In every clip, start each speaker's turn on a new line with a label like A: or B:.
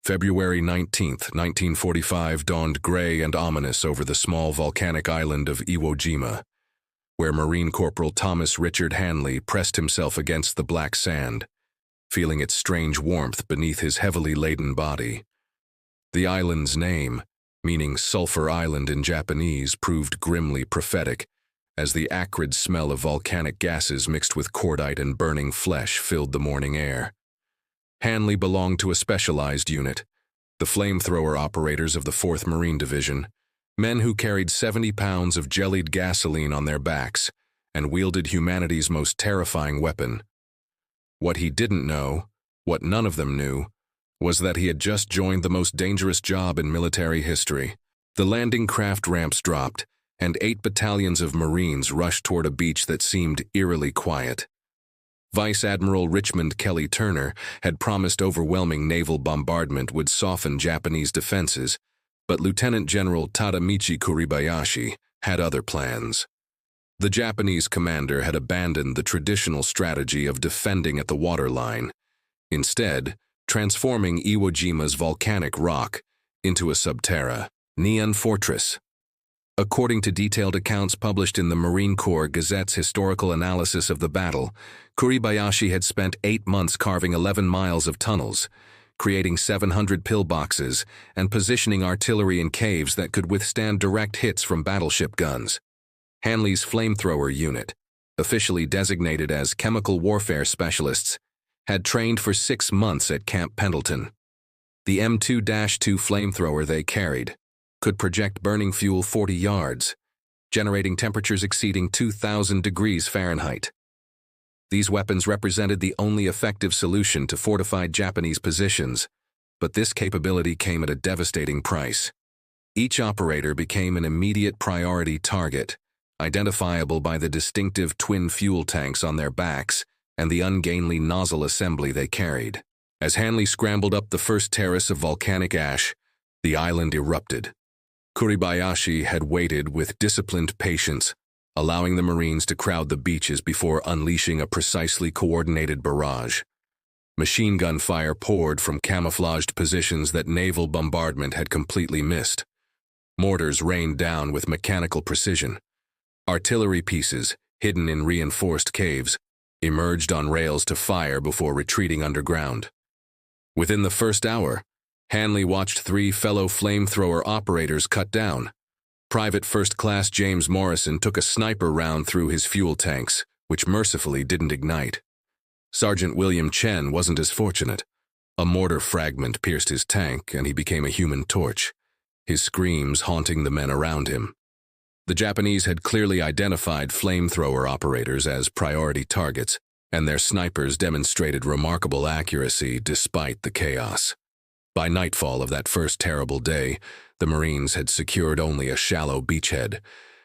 A: February 19th, 1945 dawned gray and ominous over the small volcanic island of Iwo Jima, where Marine Corporal Thomas Richard Hanley pressed himself against the black sand, feeling its strange warmth beneath his heavily laden body. The island's name, meaning Sulphur Island in Japanese, proved grimly prophetic, as the acrid smell of volcanic gases mixed with cordite and burning flesh filled the morning air. Hanley belonged to a specialized unit, the Flamethrower operators of the 4th Marine Division, men who carried 70 pounds of jellied gasoline on their backs and wielded humanity's most terrifying weapon. What he didn't know, what none of them knew, was that he had just joined the most dangerous job in military history. The landing craft ramps dropped, and 8 battalions of Marines rushed toward a beach that seemed eerily quiet. Vice Admiral Richmond Kelly Turner had promised overwhelming naval bombardment would soften Japanese defenses, but Lieutenant General Tadamichi Kuribayashi had other plans. The Japanese commander had abandoned the traditional strategy of defending at the waterline, instead transforming Iwo Jima's volcanic rock into a subterranean fortress. According to detailed accounts published in the Marine Corps Gazette's historical analysis of the battle, Kuribayashi had spent 8 months carving 11 miles of tunnels, creating 700 pillboxes, and positioning artillery in caves that could withstand direct hits from battleship guns. Hanley's Flamethrower unit, officially designated as Chemical Warfare Specialists, had trained for 6 months at Camp Pendleton. The M2-2 flamethrower they carried could project burning fuel 40 yards, generating temperatures exceeding 2,000 degrees Fahrenheit. These weapons represented the only effective solution to fortified Japanese positions, but this capability came at a devastating price. Each operator became an immediate priority target, identifiable by the distinctive twin fuel tanks on their backs and the ungainly nozzle assembly they carried. As Hanley scrambled up the first terrace of volcanic ash, the island erupted. Kuribayashi had waited with disciplined patience, allowing the Marines to crowd the beaches before unleashing a precisely coordinated barrage. Machine gun fire poured from camouflaged positions that naval bombardment had completely missed. Mortars rained down with mechanical precision. Artillery pieces, hidden in reinforced caves, emerged on rails to fire before retreating underground. Within the first hour, Hanley watched 3 fellow flamethrower operators cut down. Private First Class James Morrison took a sniper round through his fuel tanks, which mercifully didn't ignite. Sergeant William Chen wasn't as fortunate. A mortar fragment pierced his tank, and he became a human torch, his screams haunting the men around him. The Japanese had clearly identified flamethrower operators as priority targets, and their snipers demonstrated remarkable accuracy despite the chaos. By nightfall of that first terrible day, the Marines had secured only a shallow beachhead.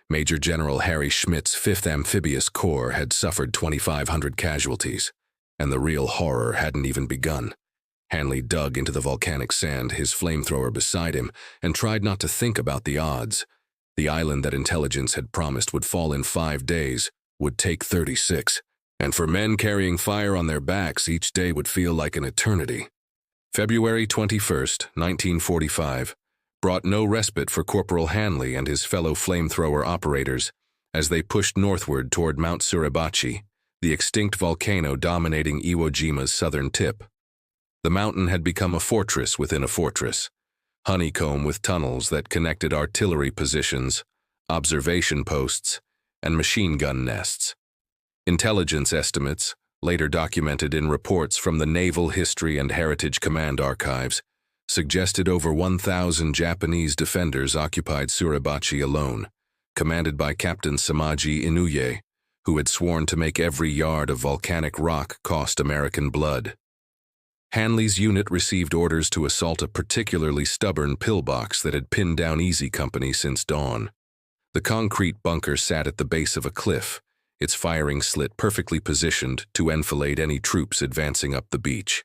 A: Major General Harry Schmidt's 5th Amphibious Corps had suffered 2,500 casualties, and the real horror hadn't even begun. Hanley dug into the volcanic sand, his flamethrower beside him, and tried not to think about the odds. The island that intelligence had promised would fall in 5 days would take 36, and for men carrying fire on their backs, each day would feel like an eternity. February 21st, 1945, brought no respite for Corporal Hanley and his fellow flamethrower operators as they pushed northward toward Mount Suribachi, the extinct volcano dominating Iwo Jima's southern tip. The mountain had become a fortress within a fortress, honeycomb with tunnels that connected artillery positions, observation posts, and machine gun nests. Intelligence estimates, later documented in reports from the Naval History and Heritage Command archives, suggested over 1,000 Japanese defenders occupied Suribachi alone, commanded by Captain Samaji Inuye, who had sworn to make every yard of volcanic rock cost American blood. Hanley's unit received orders to assault a particularly stubborn pillbox that had pinned down Easy Company since dawn. The concrete bunker sat at the base of a cliff, its firing slit perfectly positioned to enfilade any troops advancing up the beach.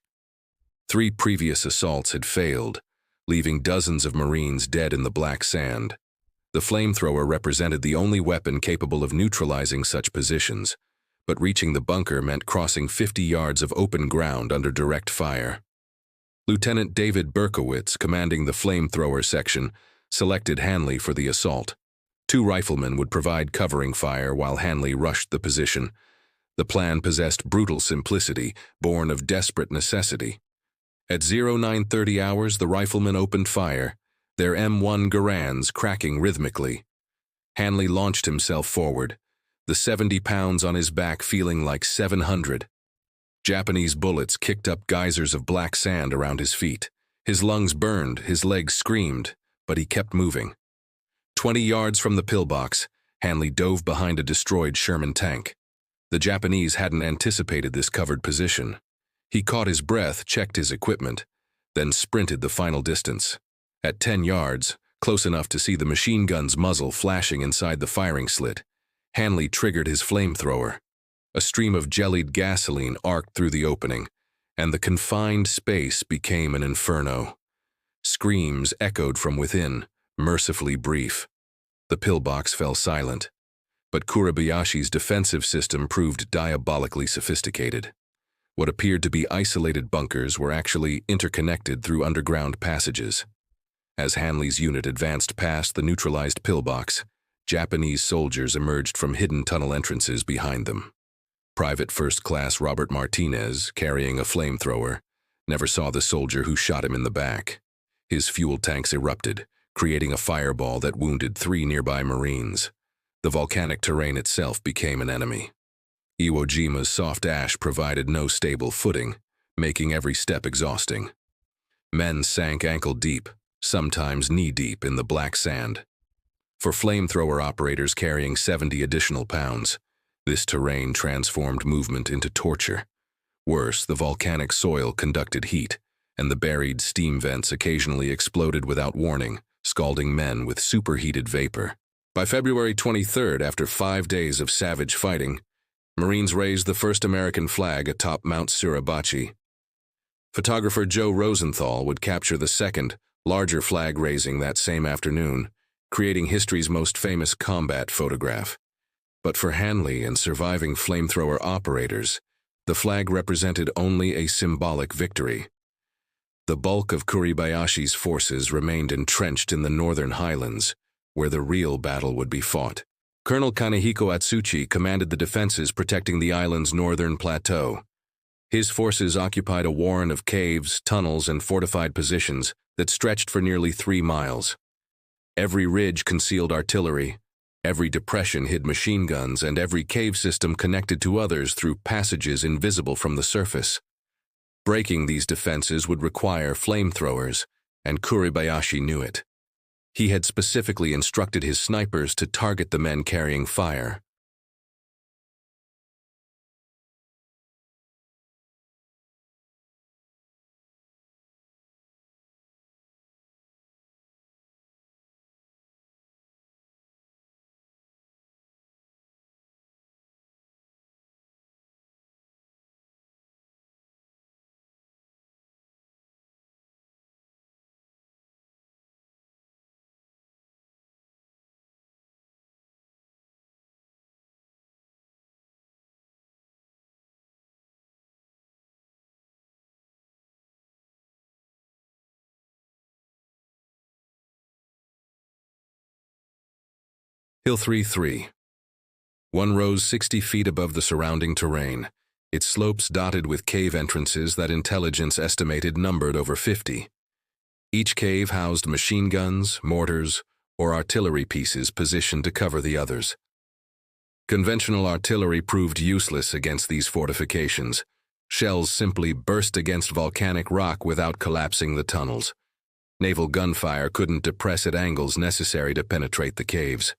A: 3 previous assaults had failed, leaving dozens of Marines dead in the black sand. The flamethrower represented the only weapon capable of neutralizing such positions, but reaching the bunker meant crossing 50 yards of open ground under direct fire. Lieutenant David Berkowitz, commanding the Flamethrower section, selected Hanley for the assault. 2 riflemen would provide covering fire while Hanley rushed the position. The plan possessed brutal simplicity, born of desperate necessity. At 0930 hours, the riflemen opened fire, their M1 Garands cracking rhythmically. Hanley launched himself forward, the 70 pounds on his back feeling like 700. Japanese bullets kicked up geysers of black sand around his feet. His lungs burned, his legs screamed, but he kept moving. 20 yards from the pillbox, Hanley dove behind a destroyed Sherman tank. The Japanese hadn't anticipated this covered position. He caught his breath, checked his equipment, then sprinted the final distance. At 10 yards, close enough to see the machine gun's muzzle flashing inside the firing slit, Hanley triggered his flamethrower. A stream of jellied gasoline arced through the opening, and the confined space became an inferno. Screams echoed from within, mercifully brief. The pillbox fell silent, but Kuribayashi's defensive system proved diabolically sophisticated. What appeared to be isolated bunkers were actually interconnected through underground passages. As Hanley's unit advanced past the neutralized pillbox, Japanese soldiers emerged from hidden tunnel entrances behind them. Private First Class Robert Martinez, carrying a flamethrower, never saw the soldier who shot him in the back. His fuel tanks erupted, creating a fireball that wounded 3 nearby Marines. The volcanic terrain itself became an enemy. Iwo Jima's soft ash provided no stable footing, making every step exhausting. Men sank ankle-deep, sometimes knee-deep in the black sand. For flamethrower operators carrying 70 additional pounds, this terrain transformed movement into torture. Worse, the volcanic soil conducted heat, and the buried steam vents occasionally exploded without warning, scalding men with superheated vapor. By February 23rd, after 5 days of savage fighting, Marines raised the first American flag atop Mount Suribachi. Photographer Joe Rosenthal would capture the second, larger flag raising that same afternoon, creating history's most famous combat photograph. But for Hanley and surviving flamethrower operators, the flag represented only a symbolic victory. The bulk of Kuribayashi's forces remained entrenched in the northern highlands, where the real battle would be fought. Colonel Kanehiko Atsuchi commanded the defenses protecting the island's northern plateau. His forces occupied a warren of caves, tunnels, and fortified positions that stretched for nearly 3 miles. Every ridge concealed artillery, every depression hid machine guns, and every cave system connected to others through passages invisible from the surface. Breaking these defenses would require flamethrowers, and Kuribayashi knew it. He had specifically instructed his snipers to target the men carrying fire. Hill 3-3. One rose 60 feet above the surrounding terrain, its slopes dotted with cave entrances that intelligence estimated numbered over 50. Each cave housed machine guns, mortars, or artillery pieces positioned to cover the others. Conventional artillery proved useless against these fortifications. Shells simply burst against volcanic rock without collapsing the tunnels. Naval gunfire couldn't depress at angles necessary to penetrate the caves.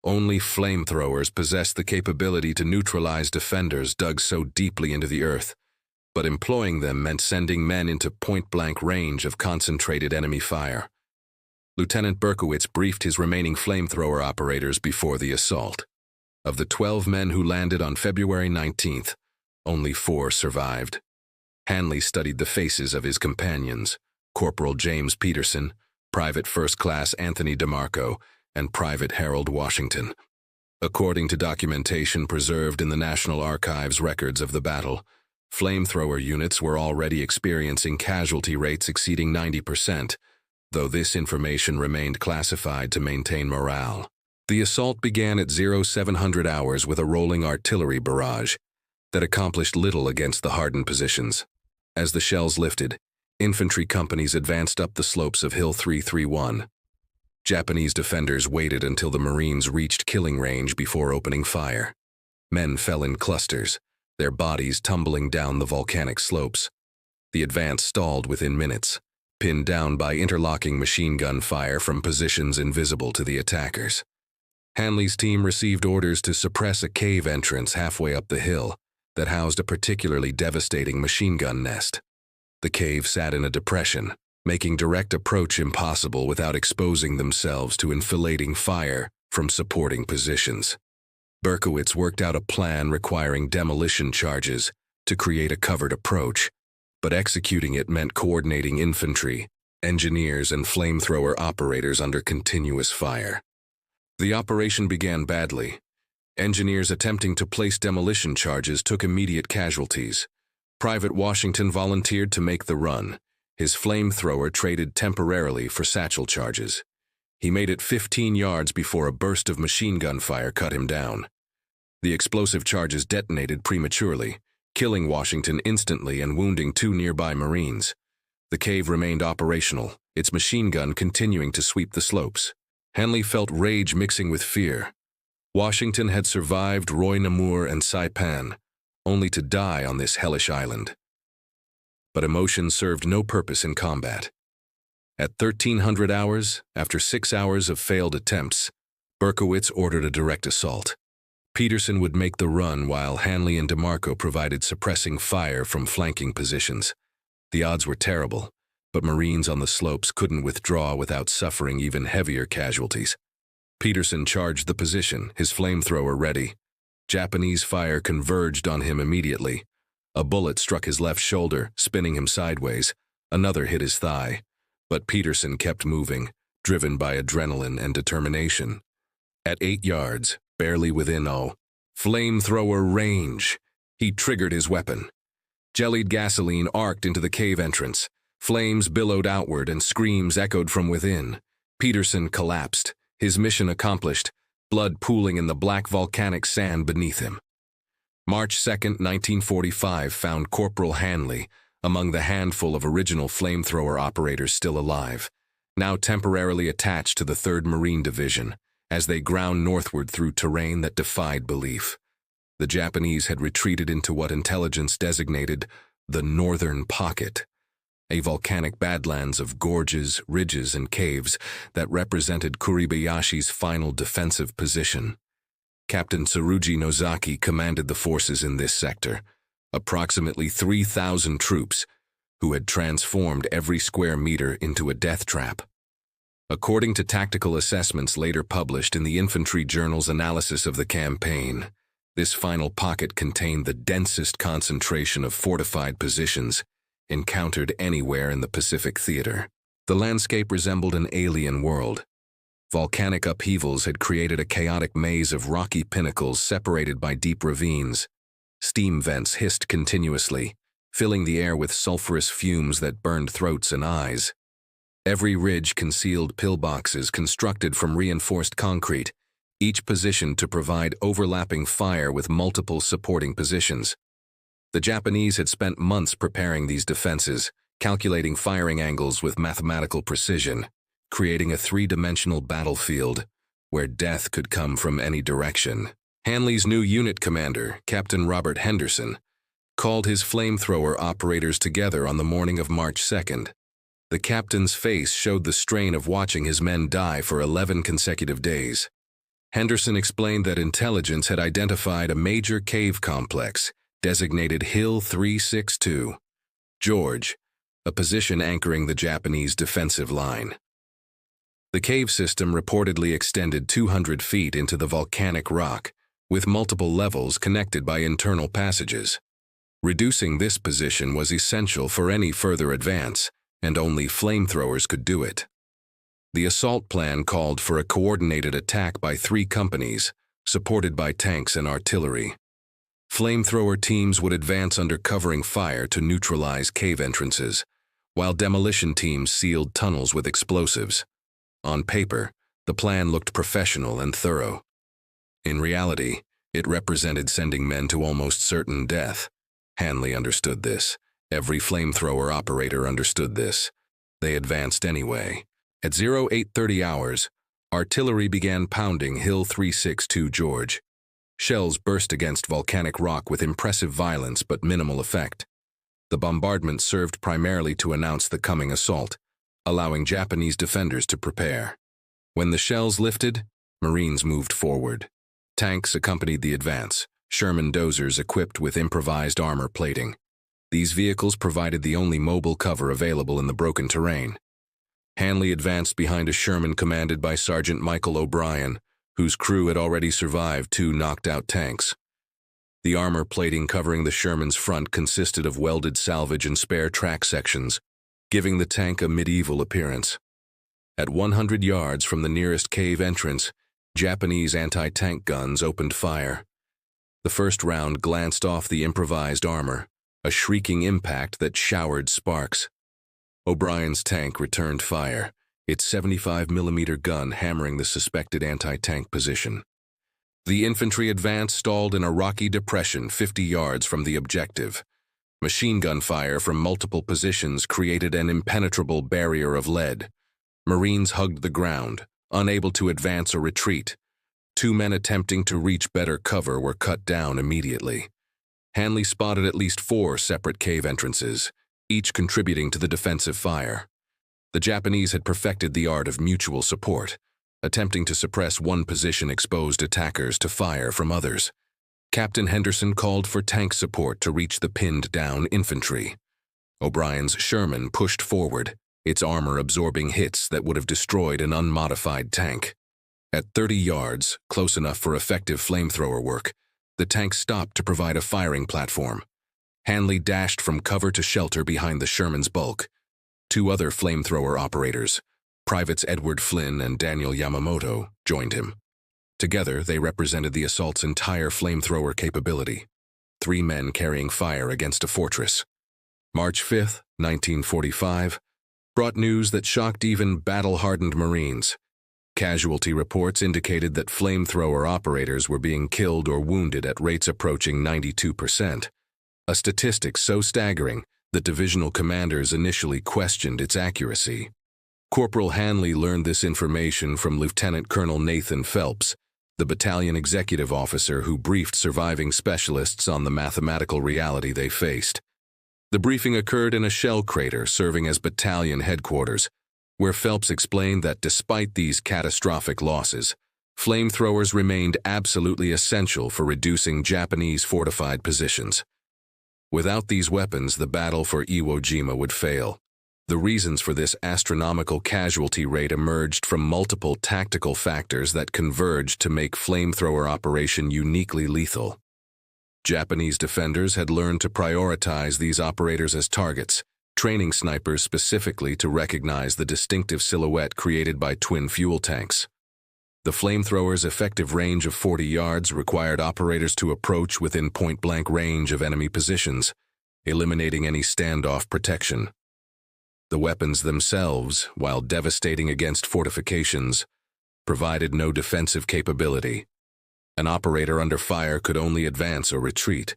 A: Only flamethrowers possessed the capability to neutralize defenders dug so deeply into the earth, but employing them meant sending men into point-blank range of concentrated enemy fire. Lieutenant Berkowitz briefed his remaining flamethrower operators before the assault. Of the 12 men who landed on February 19th, only 4 survived. Hanley studied the faces of his companions, Corporal James Peterson, Private First Class Anthony DeMarco, and Private Harold Washington. According to documentation preserved in the National Archives records of the battle, Flamethrower units were already experiencing casualty rates exceeding 90%, though this information remained classified to maintain morale. The assault began at 0700 hours with a rolling artillery barrage that accomplished little against the hardened positions. As the shells lifted, infantry companies advanced up the slopes of Hill 331. Japanese defenders waited until the Marines reached killing range before opening fire. Men fell in clusters, their bodies tumbling down the volcanic slopes. The advance stalled within minutes, pinned down by interlocking machine gun fire from positions invisible to the attackers. Hanley's team received orders to suppress a cave entrance halfway up the hill that housed a particularly devastating machine gun nest. The cave sat in a depression, making direct approach impossible without exposing themselves to enfilading fire from supporting positions. Berkowitz worked out a plan requiring demolition charges to create a covered approach, but executing it meant coordinating infantry, engineers, and flamethrower operators under continuous fire. The operation began badly. Engineers attempting to place demolition charges took immediate casualties. Private Washington volunteered to make the run. His flamethrower traded temporarily for satchel charges. He made it 15 yards before a burst of machine gun fire cut him down. The explosive charges detonated prematurely, killing Washington instantly and wounding 2 nearby Marines. The cave remained operational, its machine gun continuing to sweep the slopes. Hanley felt rage mixing with fear. Washington had survived Roy Namur and Saipan, only to die on this hellish island. But emotion served no purpose in combat. At 1300 hours, after 6 hours of failed attempts, Berkowitz ordered a direct assault. Peterson would make the run while Hanley and DeMarco provided suppressing fire from flanking positions. The odds were terrible, but Marines on the slopes couldn't withdraw without suffering even heavier casualties. Peterson charged the position, his flamethrower ready. Japanese fire converged on him immediately. A bullet struck his left shoulder, spinning him sideways. Another hit his thigh. But Peterson kept moving, driven by adrenaline and determination. At 8 yards, barely within flamethrower range, he triggered his weapon. Jellied gasoline arced into the cave entrance. Flames billowed outward and screams echoed from within. Peterson collapsed, his mission accomplished, blood pooling in the black volcanic sand beneath him. March 2, 1945 found Corporal Hanley among the handful of original flamethrower operators still alive, now temporarily attached to the 3rd Marine Division, as they ground northward through terrain that defied belief. The Japanese had retreated into what intelligence designated the Northern Pocket, a volcanic badlands of gorges, ridges, and caves that represented Kuribayashi's final defensive position. Captain Tsurugi Nozaki commanded the forces in this sector, approximately 3,000 troops, who had transformed every square meter into a death trap. According to tactical assessments later published in the Infantry Journal's analysis of the campaign, this final pocket contained the densest concentration of fortified positions encountered anywhere in the Pacific Theater. The landscape resembled an alien world. Volcanic upheavals had created a chaotic maze of rocky pinnacles separated by deep ravines. Steam vents hissed continuously, filling the air with sulfurous fumes that burned throats and eyes. Every ridge concealed pillboxes constructed from reinforced concrete, each positioned to provide overlapping fire with multiple supporting positions. The Japanese had spent months preparing these defenses, calculating firing angles with mathematical precision, creating a 3-dimensional battlefield where death could come from any direction. Hanley's new unit commander, Captain Robert Henderson, called his flamethrower operators together on the morning of March 2nd. The captain's face showed the strain of watching his men die for 11 consecutive days. Henderson explained that intelligence had identified a major cave complex, designated Hill 362, George, a position anchoring the Japanese defensive line. The cave system reportedly extended 200 feet into the volcanic rock, with multiple levels connected by internal passages. Reducing this position was essential for any further advance, and only flamethrowers could do it. The assault plan called for a coordinated attack by 3 companies, supported by tanks and artillery. Flamethrower teams would advance under covering fire to neutralize cave entrances, while demolition teams sealed tunnels with explosives. On paper, the plan looked professional and thorough. In reality, it represented sending men to almost certain death. Hanley understood this. Every flamethrower operator understood this. They advanced anyway. At 0830 hours, artillery began pounding Hill 362 George. Shells burst against volcanic rock with impressive violence but minimal effect. The bombardment served primarily to announce the coming assault, allowing Japanese defenders to prepare. When the shells lifted, Marines moved forward. Tanks accompanied the advance, Sherman dozers equipped with improvised armor plating. These vehicles provided the only mobile cover available in the broken terrain. Hanley advanced behind a Sherman commanded by Sergeant Michael O'Brien, whose crew had already survived 2 knocked-out tanks. The armor plating covering the Sherman's front consisted of welded salvage and spare track sections, giving the tank a medieval appearance. At 100 yards from the nearest cave entrance, Japanese anti-tank guns opened fire. The first round glanced off the improvised armor, a shrieking impact that showered sparks. O'Brien's tank returned fire, its 75mm gun hammering the suspected anti-tank position. The infantry advance stalled in a rocky depression 50 yards from the objective. Machine gun fire from multiple positions created an impenetrable barrier of lead. Marines hugged the ground, unable to advance or retreat. 2 men attempting to reach better cover were cut down immediately. Hanley spotted at least 4 separate cave entrances, each contributing to the defensive fire. The Japanese had perfected the art of mutual support, attempting to suppress one position exposed attackers to fire from others. Captain Henderson called for tank support to reach the pinned-down infantry. O'Brien's Sherman pushed forward, its armor absorbing hits that would have destroyed an unmodified tank. At 30 yards, close enough for effective flamethrower work, the tank stopped to provide a firing platform. Hanley dashed from cover to shelter behind the Sherman's bulk. 2 other flamethrower operators, Privates Edward Flynn and Daniel Yamamoto, joined him. Together, they represented the assault's entire flamethrower capability. 3 men carrying fire against a fortress. March 5, 1945, brought news that shocked even battle-hardened Marines. Casualty reports indicated that flamethrower operators were being killed or wounded at rates approaching 92%, a statistic so staggering that divisional commanders initially questioned its accuracy. Corporal Hanley learned this information from Lieutenant Colonel Nathan Phelps, the battalion executive officer who briefed surviving specialists on the mathematical reality they faced. The briefing occurred in a shell crater serving as battalion headquarters, where Phelps explained that despite these catastrophic losses, flamethrowers remained absolutely essential for reducing Japanese fortified positions. Without these weapons, the battle for Iwo Jima would fail. The reasons for this astronomical casualty rate emerged from multiple tactical factors that converged to make flamethrower operation uniquely lethal. Japanese defenders had learned to prioritize these operators as targets, training snipers specifically to recognize the distinctive silhouette created by twin fuel tanks. The flamethrower's effective range of 40 yards required operators to approach within point-blank range of enemy positions, eliminating any standoff protection. The weapons themselves, while devastating against fortifications, provided no defensive capability. An operator under fire could only advance or retreat,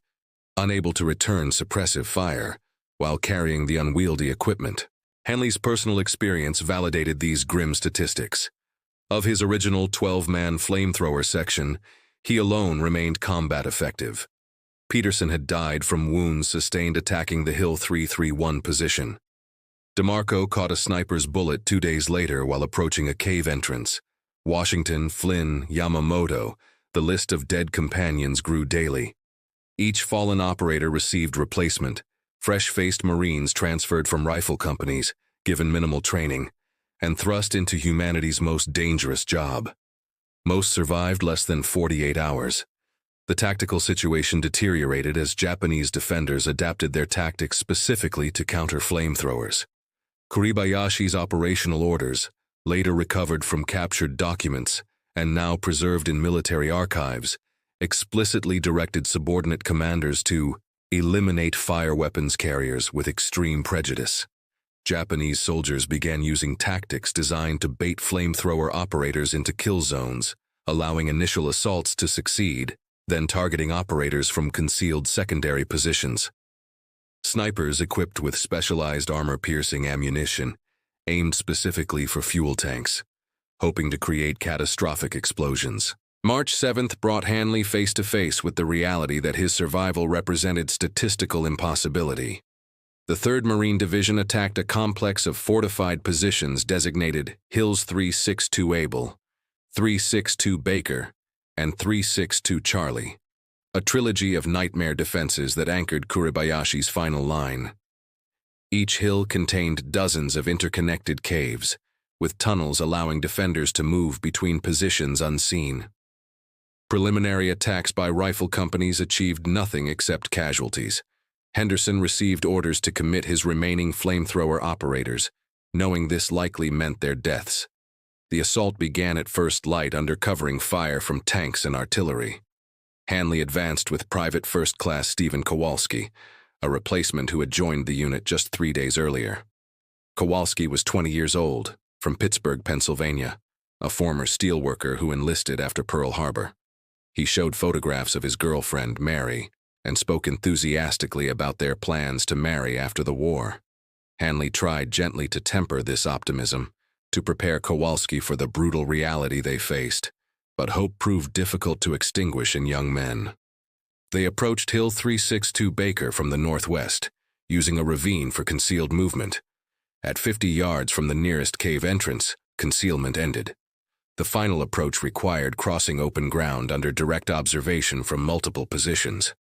A: unable to return suppressive fire, while carrying the unwieldy equipment. Hanley's personal experience validated these grim statistics. Of his original 12-man flamethrower section, he alone remained combat effective. Peterson had died from wounds sustained attacking the Hill 331 position. DeMarco caught a sniper's bullet 2 days later while approaching a cave entrance. Washington, Flynn, Yamamoto, the list of dead companions grew daily. Each fallen operator received replacement, fresh-faced Marines transferred from rifle companies, given minimal training, and thrust into humanity's most dangerous job. Most survived less than 48 hours. The tactical situation deteriorated as Japanese defenders adapted their tactics specifically to counter flamethrowers. Kuribayashi's operational orders, later recovered from captured documents and now preserved in military archives, explicitly directed subordinate commanders to eliminate fire weapons carriers with extreme prejudice. Japanese soldiers began using tactics designed to bait flamethrower operators into kill zones, allowing initial assaults to succeed, then targeting operators from concealed secondary positions. Snipers equipped with specialized armor-piercing ammunition aimed specifically for fuel tanks, hoping to create catastrophic explosions. March 7th brought Hanley face-to-face with the reality that his survival represented statistical impossibility. The 3rd Marine Division attacked a complex of fortified positions designated Hills 362 Able, 362 Baker, and 362 Charlie, a trilogy of nightmare defenses that anchored Kuribayashi's final line. Each hill contained dozens of interconnected caves, with tunnels allowing defenders to move between positions unseen. Preliminary attacks by rifle companies achieved nothing except casualties. Henderson received orders to commit his remaining flamethrower operators, knowing this likely meant their deaths. The assault began at first light under covering fire from tanks and artillery. Hanley advanced with Private First Class Stephen Kowalski, a replacement who had joined the unit just 3 days earlier. Kowalski was 20 years old, from Pittsburgh, Pennsylvania, a former steelworker who enlisted after Pearl Harbor. He showed photographs of his girlfriend, Mary, and spoke enthusiastically about their plans to marry after the war. Hanley tried gently to temper this optimism, to prepare Kowalski for the brutal reality they faced, but hope proved difficult to extinguish in young men. They approached Hill 362 Baker from the northwest, using a ravine for concealed movement. At 50 yards from the nearest cave entrance, concealment ended. The final approach required crossing open ground under direct observation from multiple positions.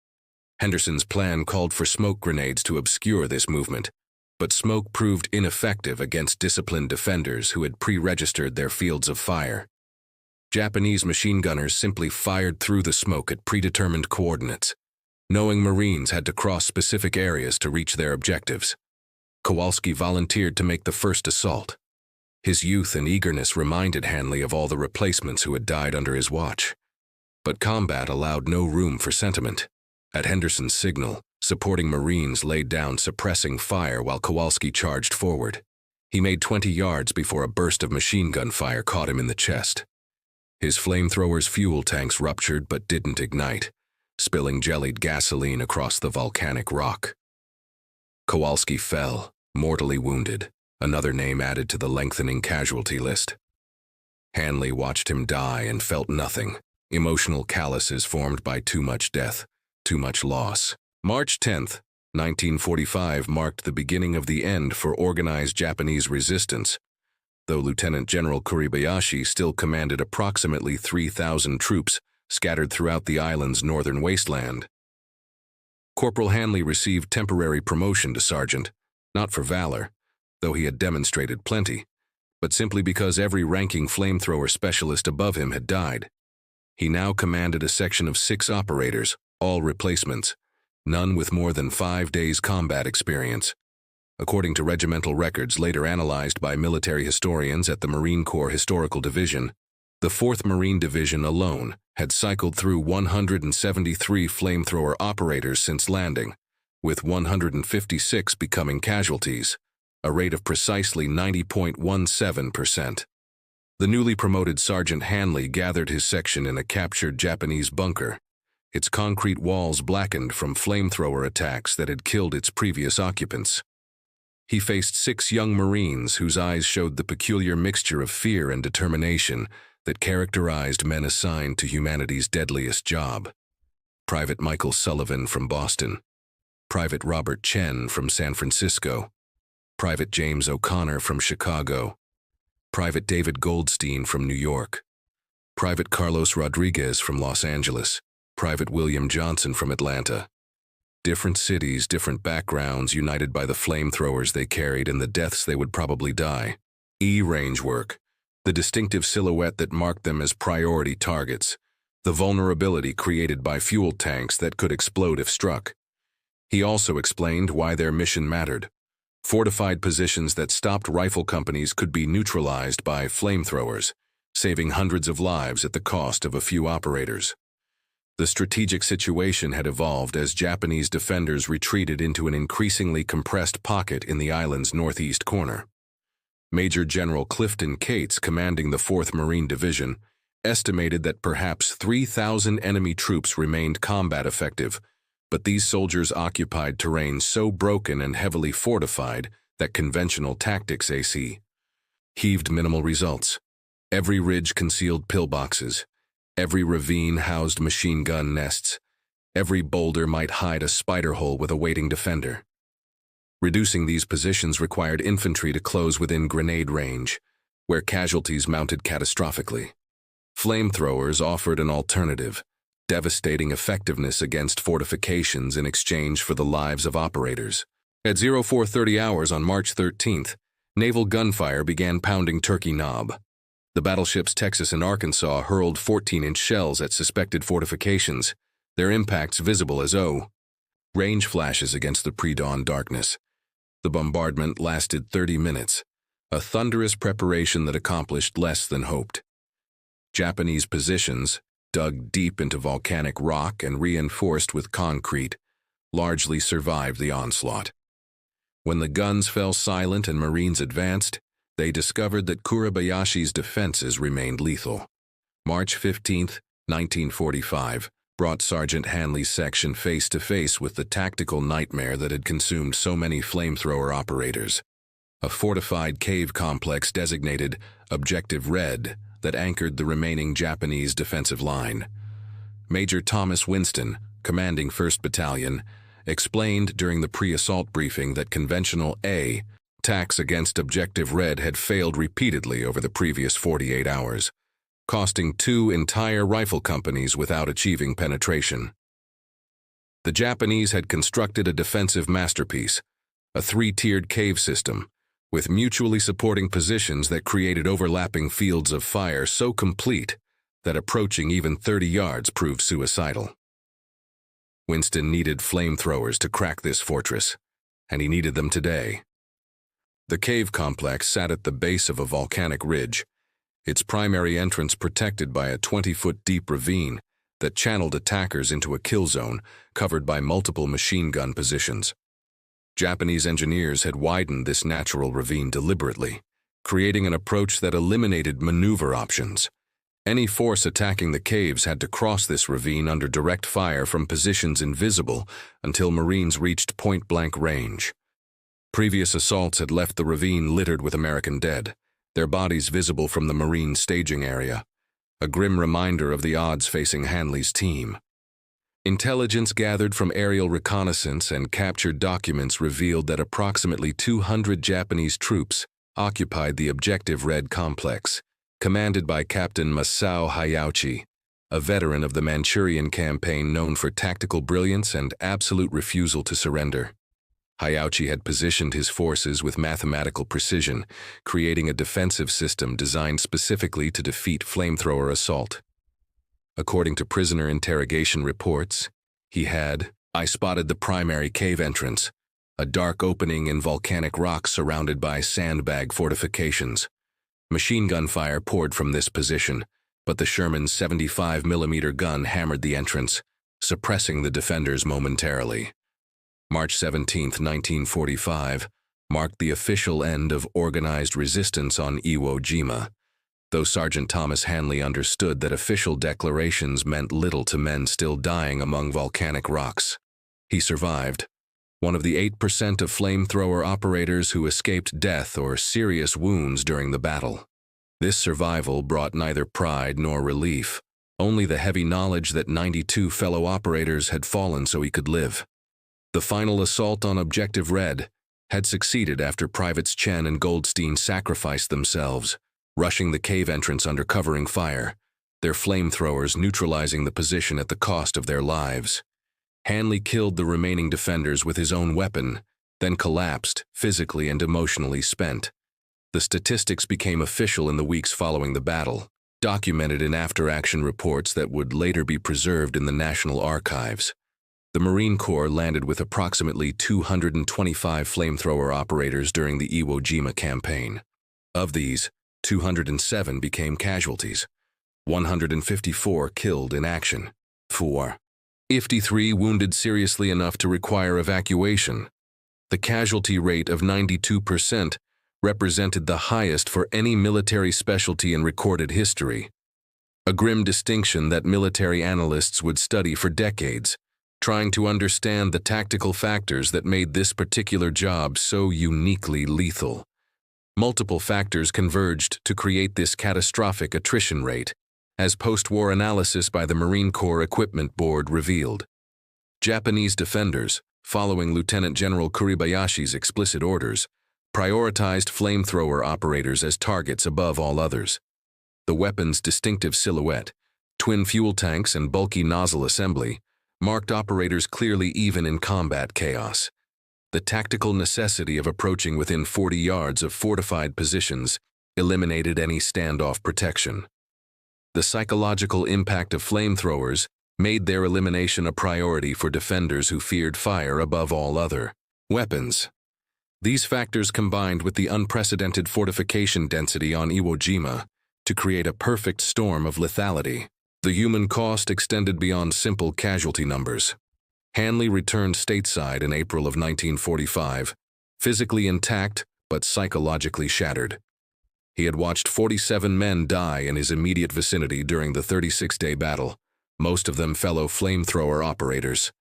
A: Henderson's plan called for smoke grenades to obscure this movement, but smoke proved ineffective against disciplined defenders who had pre-registered their fields of fire. Japanese machine gunners simply fired through the smoke at predetermined coordinates, knowing Marines had to cross specific areas to reach their objectives. Kowalski volunteered to make the first assault. His youth and eagerness reminded Hanley of all the replacements who had died under his watch. But combat allowed no room for sentiment. At Henderson's signal, supporting Marines laid down suppressing fire while Kowalski charged forward. He made 20 yards before a burst of machine gun fire caught him in the chest. His flamethrower's fuel tanks ruptured but didn't ignite, spilling jellied gasoline across the volcanic rock. Kowalski fell, mortally wounded, another name added to the lengthening casualty list. Hanley watched him die and felt nothing, emotional calluses formed by too much death, too much loss. March 10th, 1945 marked the beginning of the end for organized Japanese resistance, though Lieutenant General Kuribayashi still commanded approximately 3,000 troops scattered throughout the island's northern wasteland. Corporal Hanley received temporary promotion to sergeant, not for valor, though he had demonstrated plenty, but simply because every ranking flamethrower specialist above him had died. He now commanded a section of 6 operators, all replacements, none with more than 5 days combat experience. According to regimental records later analyzed by military historians at the Marine Corps Historical Division, the 4th Marine Division alone had cycled through 173 flamethrower operators since landing, with 156 becoming casualties, a rate of precisely 90.17%. The newly promoted Sergeant Hanley gathered his section in a captured Japanese bunker, its concrete walls blackened from flamethrower attacks that had killed its previous occupants. He faced 6 young Marines whose eyes showed the peculiar mixture of fear and determination that characterized men assigned to humanity's deadliest job. Private Michael Sullivan from Boston, Private Robert Chen from San Francisco, Private James O'Connor from Chicago, Private David Goldstein from New York, Private Carlos Rodriguez from Los Angeles, Private William Johnson from Atlanta. Different cities, different backgrounds, united by the flamethrowers they carried and the deaths they would probably die. E-range work, the distinctive silhouette that marked them as priority targets, the vulnerability created by fuel tanks that could explode if struck. He also explained why their mission mattered. Fortified positions that stopped rifle companies could be neutralized by flamethrowers, saving hundreds of lives at the cost of a few operators. The strategic situation had evolved as Japanese defenders retreated into an increasingly compressed pocket in the island's northeast corner. Major General Clifton Cates, commanding the 4th Marine Division, estimated that perhaps 3,000 enemy troops remained combat effective, but these soldiers occupied terrain so broken and heavily fortified that conventional tactics AC heaved minimal results. Every ridge concealed pillboxes. Every ravine housed machine gun nests. Every boulder might hide a spider hole with a waiting defender. Reducing these positions required infantry to close within grenade range, where casualties mounted catastrophically. Flamethrowers offered an alternative, devastating effectiveness against fortifications in exchange for the lives of operators. At 0430 hours on March 13th, naval gunfire began pounding Turkey Knob. The battleships Texas and Arkansas hurled 14-inch shells at suspected fortifications, their impacts visible as range flashes against the pre-dawn darkness. The bombardment lasted 30 minutes, a thunderous preparation that accomplished less than hoped. Japanese positions, dug deep into volcanic rock and reinforced with concrete, largely survived the onslaught. When the guns fell silent and Marines advanced, they discovered that Kurabayashi's defenses remained lethal. March 15, 1945, brought Sergeant Hanley's section face-to-face with the tactical nightmare that had consumed so many flamethrower operators. A fortified cave complex designated Objective Red that anchored the remaining Japanese defensive line. Major Thomas Winston, commanding 1st Battalion, explained during the pre-assault briefing that conventional attacks against Objective Red had failed repeatedly over the previous 48 hours, costing 2 entire rifle companies without achieving penetration. The Japanese had constructed a defensive masterpiece, a 3-tiered cave system, with mutually supporting positions that created overlapping fields of fire so complete that approaching even 30 yards proved suicidal. Winston needed flamethrowers to crack this fortress, and he needed them today. The cave complex sat at the base of a volcanic ridge, its primary entrance protected by a 20-foot deep ravine that channeled attackers into a kill zone covered by multiple machine gun positions. Japanese engineers had widened this natural ravine deliberately, creating an approach that eliminated maneuver options. Any force attacking the caves had to cross this ravine under direct fire from positions invisible until Marines reached point-blank range. Previous assaults had left the ravine littered with American dead, their bodies visible from the Marine staging area, a grim reminder of the odds facing Hanley's team. Intelligence gathered from aerial reconnaissance and captured documents revealed that approximately 200 Japanese troops occupied the Objective Red complex, commanded by Captain Masao Hayauchi, a veteran of the Manchurian campaign known for tactical brilliance and absolute refusal to surrender. Hayauchi had positioned his forces with mathematical precision, creating a defensive system designed specifically to defeat flamethrower assault. According to prisoner interrogation reports, I spotted the primary cave entrance, a dark opening in volcanic rock surrounded by sandbag fortifications. Machine gun fire poured from this position, but the Sherman's 75mm gun hammered the entrance, suppressing the defenders momentarily. March 17, 1945, marked the official end of organized resistance on Iwo Jima, though Sergeant Thomas Hanley understood that official declarations meant little to men still dying among volcanic rocks. He survived, one of the 8% of flamethrower operators who escaped death or serious wounds during the battle. This survival brought neither pride nor relief, only the heavy knowledge that 92 fellow operators had fallen so he could live. The final assault on Objective Red had succeeded after Privates Chen and Goldstein sacrificed themselves, rushing the cave entrance under covering fire, their flamethrowers neutralizing the position at the cost of their lives. Hanley killed the remaining defenders with his own weapon, then collapsed, physically and emotionally spent. The statistics became official in the weeks following the battle, documented in after-action reports that would later be preserved in the National Archives. The Marine Corps landed with approximately 225 flamethrower operators during the Iwo Jima campaign. Of these, 207 became casualties, 154 killed in action, 4. 53 wounded seriously enough to require evacuation. The casualty rate of 92% represented the highest for any military specialty in recorded history. A grim distinction that military analysts would study for decades, trying to understand the tactical factors that made this particular job so uniquely lethal. Multiple factors converged to create this catastrophic attrition rate, as post-war analysis by the Marine Corps Equipment Board revealed. Japanese defenders, following Lieutenant General Kuribayashi's explicit orders, prioritized flamethrower operators as targets above all others. The weapon's distinctive silhouette, twin fuel tanks and bulky nozzle assembly, marked operators clearly even in combat chaos. The tactical necessity of approaching within 40 yards of fortified positions eliminated any standoff protection. The psychological impact of flamethrowers made their elimination a priority for defenders who feared fire above all other weapons. These factors combined with the unprecedented fortification density on Iwo Jima to create a perfect storm of lethality. The human cost extended beyond simple casualty numbers. Hanley returned stateside in April of 1945, physically intact but psychologically shattered. He had watched 47 men die in his immediate vicinity during the 36-day battle, most of them fellow flamethrower operators.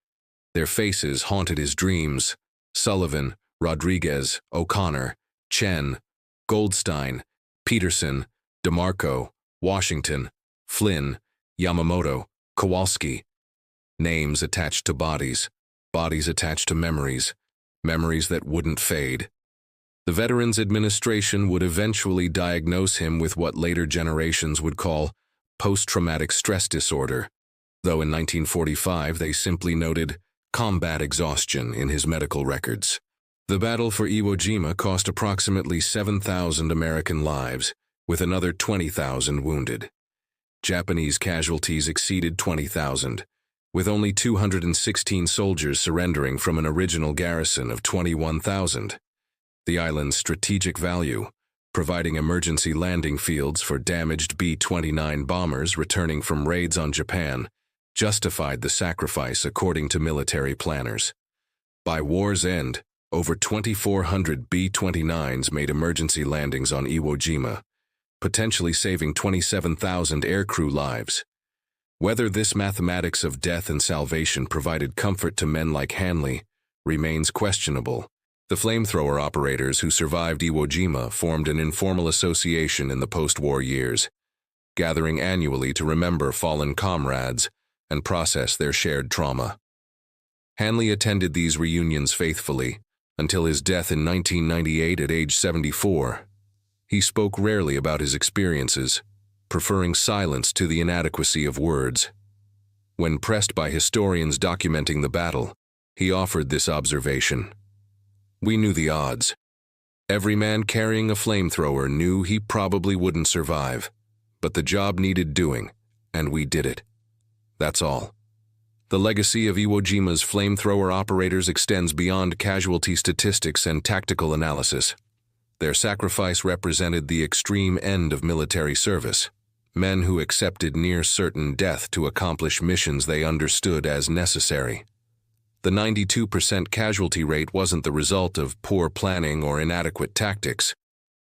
A: Their faces haunted his dreams: Sullivan, Rodriguez, O'Connor, Chen, Goldstein, Peterson, DeMarco, Washington, Flynn, Yamamoto, Kowalski. Names attached to bodies, bodies attached to memories, memories that wouldn't fade. The Veterans Administration would eventually diagnose him with what later generations would call post-traumatic stress disorder, though in 1945 they simply noted combat exhaustion in his medical records. The battle for Iwo Jima cost approximately 7,000 American lives, with another 20,000 wounded. Japanese casualties exceeded 20,000, with only 216 soldiers surrendering from an original garrison of 21,000. The island's strategic value, providing emergency landing fields for damaged B-29 bombers returning from raids on Japan, justified the sacrifice according to military planners. By war's end, over 2,400 B-29s made emergency landings on Iwo Jima, potentially saving 27,000 aircrew lives. Whether this mathematics of death and salvation provided comfort to men like Hanley remains questionable. The flamethrower operators who survived Iwo Jima formed an informal association in the post-war years, gathering annually to remember fallen comrades and process their shared trauma. Hanley attended these reunions faithfully until his death in 1998 at age 74. He spoke rarely about his experiences, preferring silence to the inadequacy of words. When pressed by historians documenting the battle, he offered this observation: "We knew the odds. Every man carrying a flamethrower knew he probably wouldn't survive, but the job needed doing, and we did it. That's all." The legacy of Iwo Jima's flamethrower operators extends beyond casualty statistics and tactical analysis. Their sacrifice represented the extreme end of military service, men who accepted near-certain death to accomplish missions they understood as necessary. The 92% casualty rate wasn't the result of poor planning or inadequate tactics,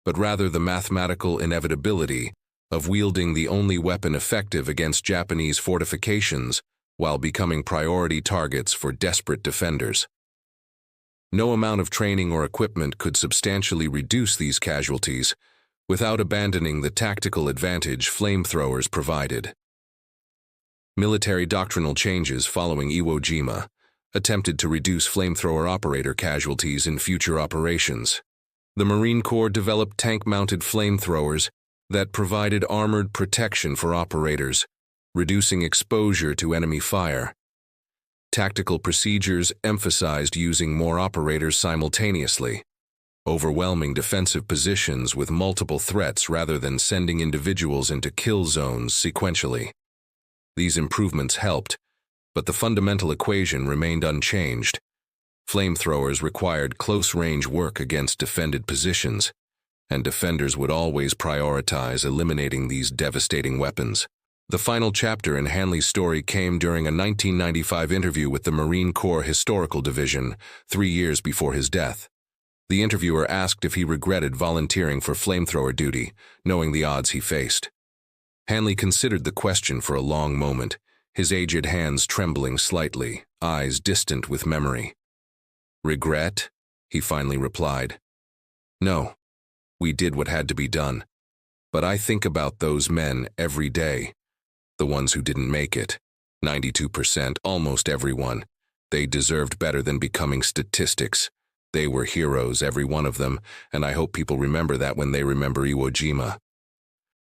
A: but rather the mathematical inevitability of wielding the only weapon effective against Japanese fortifications while becoming priority targets for desperate defenders. No amount of training or equipment could substantially reduce these casualties without abandoning the tactical advantage flamethrowers provided. Military doctrinal changes following Iwo Jima attempted to reduce flamethrower operator casualties in future operations. The Marine Corps developed tank-mounted flamethrowers that provided armored protection for operators, reducing exposure to enemy fire. Tactical procedures emphasized using more operators simultaneously, overwhelming defensive positions with multiple threats rather than sending individuals into kill zones sequentially. These improvements helped, but the fundamental equation remained unchanged. Flamethrowers required close-range work against defended positions, and defenders would always prioritize eliminating these devastating weapons. The final chapter in Hanley's story came during a 1995 interview with the Marine Corps Historical Division, 3 years before his death. The interviewer asked if he regretted volunteering for flamethrower duty, knowing the odds he faced. Hanley considered the question for a long moment, his aged hands trembling slightly, eyes distant with memory. "Regret?" he finally replied. "No. We did what had to be done. But I think about those men every day. The ones who didn't make it. 92%, almost everyone. They deserved better than becoming statistics. They were heroes, every one of them, and I hope people remember that when they remember Iwo Jima."